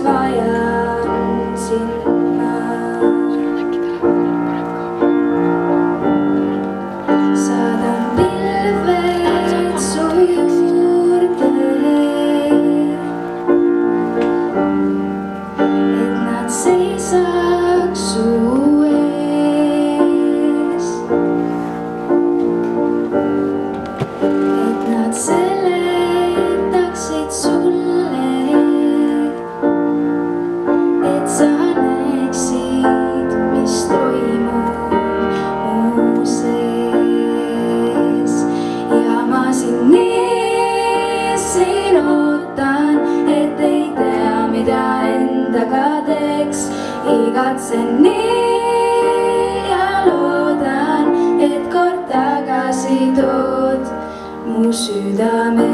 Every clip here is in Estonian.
vajan sinna. Saadan pilved su juurde, et nad seisaks su ees, et nad seletaksid sulle, et sa näeksid, mis toimub mu sees. Ja ma siin ootan, et ei tea, mida endaga teeks. Igatsen nii ja loodan, et kord tagasi tood mu südame.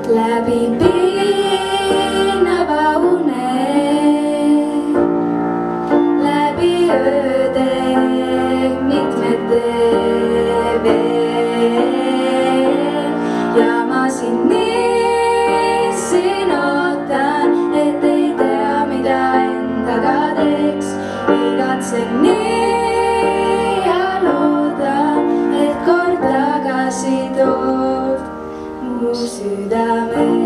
Läbi piinava une, läbi ööde mitmete veel. Ja ma siin ootan, et ei tea, mida endaga teeks. Igatsen nii ja loodan, et kord tagasi tood mu südame.